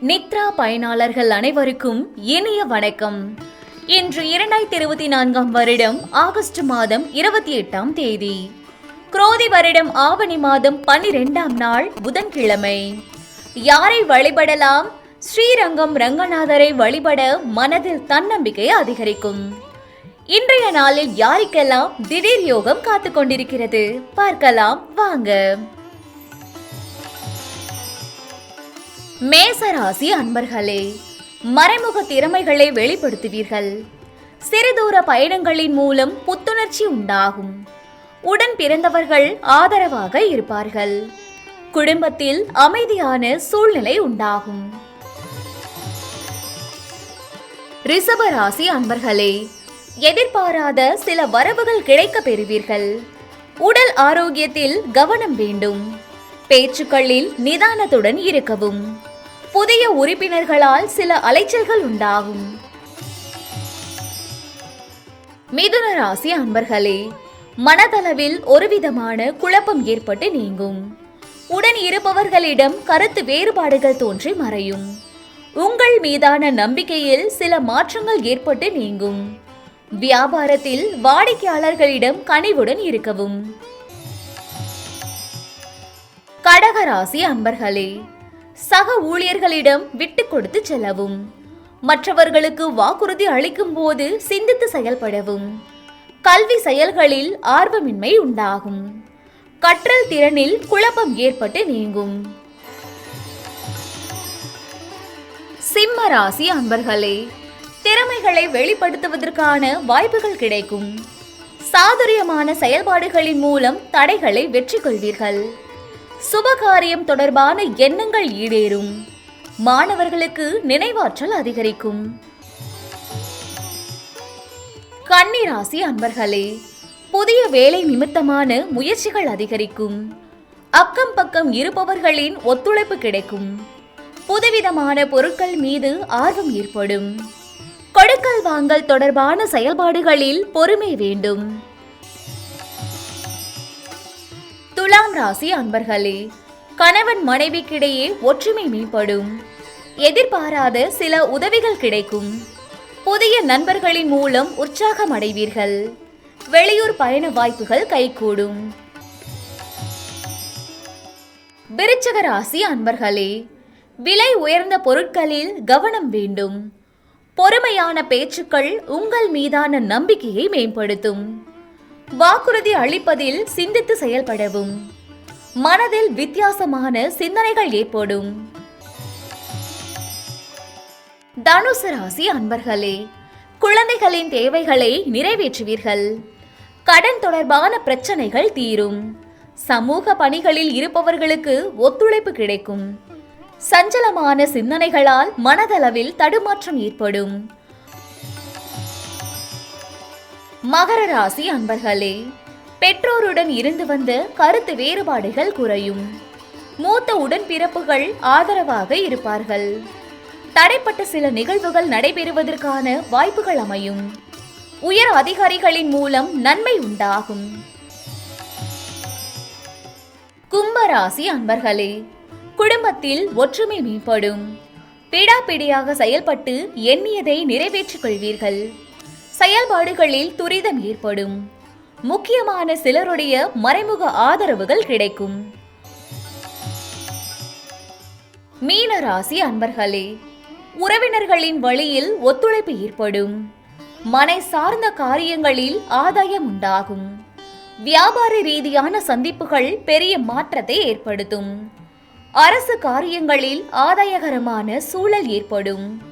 நித்ரா பயனாளர்கள் அனைவருக்கும் இனிய வணக்கம். இன்று 2024 வருடம் ஆகஸ்ட் மாதம் 28ஆம் தேதி, குரோதி வருடம் ஆவணி மாதம் 12ஆம் நாள் புதன்கிழமை. யாரை வழிபடலாம்? ஸ்ரீரங்கம் ரங்கநாதரை வழிபட மனதில் தன்னம்பிக்கை அதிகரிக்கும். இன்றைய நாளில் யாருக்கெல்லாம் திடீர் யோகம் காத்துக் கொண்டிருக்கிறது பார்க்கலாம் வாங்க. மேசராசி அன்பர்களே, மறைமுக திறமைகளை வெளிப்படுத்துவீர்கள். சிறுதூர பயணங்களின் மூலம் புத்துணர்ச்சி உண்டாகும். உடன் பிறந்தவர்கள் ஆதரவாக இருப்பார்கள். குடும்பத்தில் அமைதியான சூழ்நிலை உண்டாகும். ரிஷபராசி அன்பர்களே, எதிர்பாராத சில வரவுகள் கிடைக்க பெறுவீர்கள். உடல் ஆரோக்கியத்தில் கவனம் வேண்டும். பேச்சுக்களில் நிதானத்துடன் இருக்கவும். புதிய உறுப்பினர்களால் சில அலைச்சல்கள் உண்டாகும். மிதுன ராசி அன்பர்களே, மனதளவில் ஒருவிதமான குழப்பம் ஏற்பட்டு நீங்கும். உடன் இருப்பவர்களிடம் கருத்து வேறுபாடுகள் தோன்றி மறையும். உங்கள் மீதான நம்பிக்கையில் சில மாற்றங்கள் ஏற்பட்டு நீங்கும். வியாபாரத்தில் வாடிக்கையாளர்களிடம் கனிவுடன் இருக்கவும். கடகராசி அன்பர்களே, சக ஊழியர்களிடம் விட்டு கொடுத்து செல்லவும். மற்றவர்களுக்கு வாக்குறுதி அளிக்கும் போது சிந்தித்து செயல்படவும். கல்வி செயல்களில் ஆர்வமின்மை உண்டாகும். கற்றல் திறனில் குழப்பம் ஏற்பட்டு நீங்கும். சிம்ம ராசி அன்பர்களே, திறமைகளை வெளிப்படுத்துவதற்கான வாய்ப்புகள் கிடைக்கும். சாதுரியமான செயல்பாடுகளின் மூலம் தடைகளை வெற்றி கொள்வீர்கள். சுபகாரியம் தொடர்பான எண்ணங்கள் ஈடேறும். மாணவர்களுக்கு நினைவாற்றல் அதிகரிக்கும். கன்னிராசி அன்பர்களே, புதிய வேலை நிமித்தமான முயற்சிகள் அதிகரிக்கும். அக்கம் பக்கம் இருப்பவர்களின் ஒத்துழைப்பு கிடைக்கும். புதுவிதமான பொருட்கள் மீது ஆர்வம் ஏற்படும். கொடுக்கல் வாங்கல் தொடர்பான செயல்பாடுகளில் பொறுமை வேண்டும். துலாம் ராசி அன்பர்களே, கணவன் மனைவிக்கிடையே ஒற்றுமை மேம்படும். எதிர்பாராத சில உதவிகள் கிடைக்கும். புதிய நண்பர்களின் மூலம் உற்சாகம் அடைவீர்கள். வெளியூர் பயண வாய்ப்புகள் கைகூடும். விருச்சிக ராசி அன்பர்களே, விலை உயர்ந்த பொருட்களில் கவனம் வேண்டும். பொறுமையான பேச்சுக்கள் உங்கள் மீதான நம்பிக்கையை மேம்படுத்தும். வாக்குறுதி அளிப்பதில் சிந்தித்து செயல்படவும். மனதில் வித்தியாசமான சிந்தனைகள் ஏற்படும். தனுசு ராசி அன்பர்களே, குழந்தைகளின் தேவைகளை நிறைவேற்றுவீர்கள். கடன் தொடர்பான பிரச்சனைகள் தீரும். சமூக பணிகளில் இருப்பவர்களுக்கு ஒத்துழைப்பு கிடைக்கும். சஞ்சலமான சிந்தனைகளால் மனதளவில் தடுமாற்றம் ஏற்படும். மகர ராசி அன்பர்களே, பெற்றோருடன் இருந்து வந்த கருத்து வேறுபாடுகள் குறையும். மூத்த உடன்பிறப்புகள் ஆதரவாக இருப்பார்கள். தடைப்பட்ட சில நிகழ்வுகள் நடைபெறுவதற்கான வாய்ப்புகள் அமையும். உயர் அதிகாரிகளின் மூலம் நன்மை உண்டாகும். கும்பராசி அன்பர்களே, குடும்பத்தில் ஒற்றுமை மேம்படும். பிடாப்பிடியாக செயல்பட்டு எண்ணியதை நிறைவேற்றிக் கொள்வீர்கள். செயல்பாடுகளில் துரிதம் ஏற்படும். முக்கியமான சிலருடைய மறைமுக ஆதரவுகள் கிடைக்கும். மீன ராசி அன்பர்களே, உறவினர்களின் வழியில் ஒத்துழைப்பு ஏற்படும். மனை சார்ந்த காரியங்களில் ஆதாயம் உண்டாகும். வியாபார ரீதியான சந்திப்புகள் பெரிய மாற்றத்தை ஏற்படுத்தும். அரசு காரியங்களில் ஆதாயகரமான சூழல் ஏற்படும்.